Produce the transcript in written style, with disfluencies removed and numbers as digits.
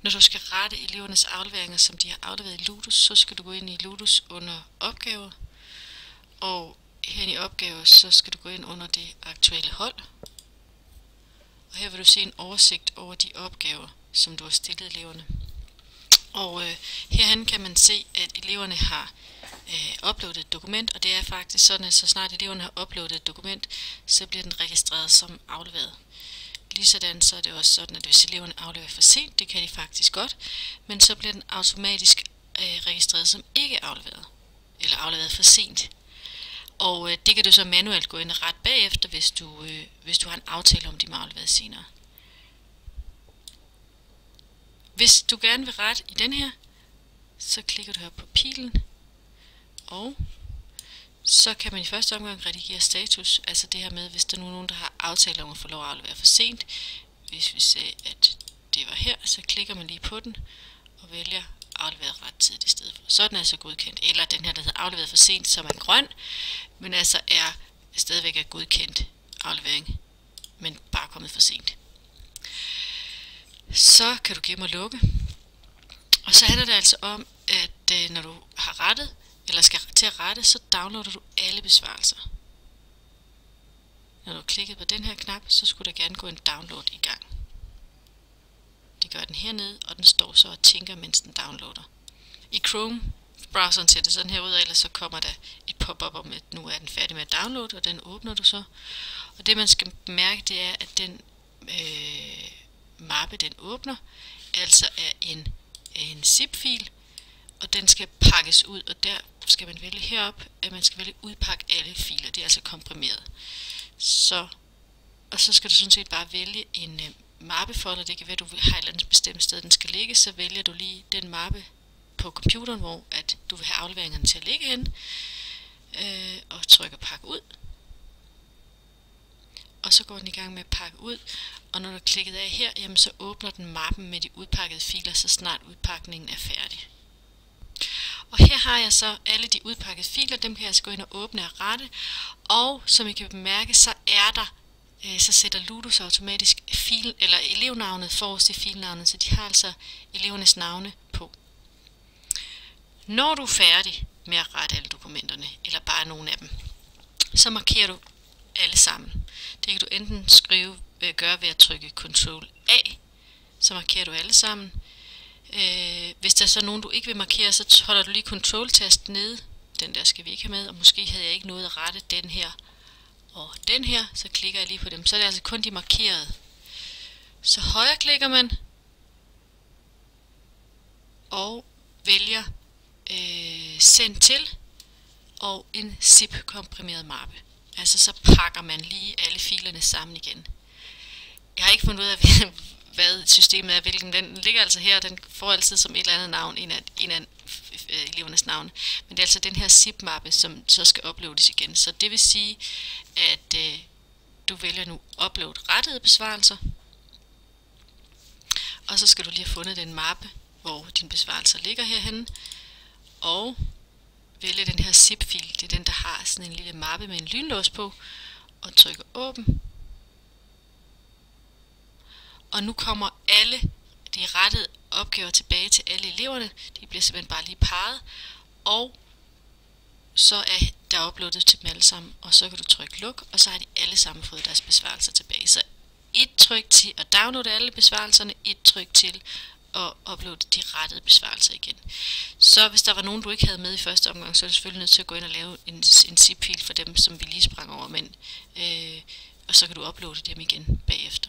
Når du skal rette elevernes afleveringer, som de har afleveret i Ludus, så skal du gå ind i Ludus under opgaver, og her i opgaver, så skal du gå ind under det aktuelle hold. Og her vil du se en oversigt over de opgaver, som du har stillet eleverne. Og herhen kan man se, at eleverne har uploadet et dokument, og det er faktisk sådan, at så snart eleverne har uploadet et dokument, så bliver den registreret som afleveret. Ligesådan så er det også sådan, at hvis eleverne afleverer for sent, det kan de faktisk godt, men så bliver den automatisk registreret som ikke afleveret, eller afleveret for sent. Og det kan du så manuelt gå ind og rette bagefter, hvis du har en aftale om, de må aflevere senere. Hvis du gerne vil rette i den her, så klikker du her på pilen, og så kan man i første omgang redigere status, altså det her med, hvis der nu er nogen, der har aftalt om at få lov at aflevere for sent. Hvis vi ser, at det var her, så klikker man lige på den og vælger afleveret rettidigt i stedet for. Så er den altså godkendt. Eller den her, der hedder afleveret for sent, som er grøn, men altså er stadigvæk er godkendt aflevering, men bare kommet for sent. Så kan du gemme og lukke. Og så handler det altså om, at når du har rettet, eller skal til at rette, så downloader du alle besvarelser. Når du har klikket på den her knap, så skulle der gerne gå en download i gang. Det gør den hernede, og den står så og tænker, mens den downloader. I Chrome-browseren ser det sådan her ud, og ellers så kommer der et pop-up om, at nu er den færdig med at downloade, og den åbner du så. Og det man skal bemærke, det er, at den mappe, den åbner, altså er en zip-fil, og den skal pakkes ud, og der skal man vælge herop, at man skal vælge udpakke alle filer. Det er altså komprimeret. Og så skal du sådan set bare vælge en mappefolder. Det kan være, at du har et eller andet bestemt sted, den skal ligge. Så vælger du lige den mappe på computeren, hvor at du vil have afleveringerne til at ligge hen, og trykker pakke ud. Og så går den i gang med at pakke ud, og når du har klikket af her, jamen så åbner den mappen med de udpakkede filer, så snart udpakningen er færdig. Og her har jeg så alle de udpakkede filer, dem kan jeg altså gå ind og åbne og rette, og som I kan bemærke, så så sætter Ludus automatisk elevnavnet forrest i filnavnet, så de har altså elevernes navne på. Når du er færdig med at rette alle dokumenterne, eller bare nogle af dem, så markerer du alle sammen. Det kan du enten gøre ved at trykke Ctrl A, så markerer du alle sammen. Hvis der er så nogen, du ikke vil markere, så holder du lige Ctrl-tast nede. Den der skal vi ikke have med, og måske havde jeg ikke nået at rette den her og den her, så klikker jeg lige på dem. Så er det altså kun de markerede. Så højre klikker man, og vælger send til, og en zip-komprimeret mappe. Altså så pakker man lige alle filerne sammen igen. Jeg har ikke fundet ud af, hvad systemet er, hvilken den ligger altså her, den får altid som et eller andet navn, en af elevernes navne. Men det er altså den her zip-mappe, som så skal uploades igen. Så det vil sige, at du vælger nu upload rettede besvarelser, og så skal du lige have fundet den mappe, hvor dine besvarelser ligger herhenne, og vælge den her zip-fil, det er den, der har sådan en lille mappe med en lynlås på, og trykker åben. Og nu kommer alle de rettede opgaver tilbage til alle eleverne. De bliver simpelthen bare lige parret, og så er der uploadet til dem alle sammen, og så kan du trykke luk, og så har de alle sammen fået deres besvarelser tilbage. Så et tryk til at downloade alle besvarelserne, et tryk til at uploade de rettede besvarelser igen. Så hvis der var nogen, du ikke havde med i første omgang, så er du selvfølgelig nødt til at gå ind og lave en zip-fil for dem, som vi lige sprang over, og så kan du uploade dem igen bagefter.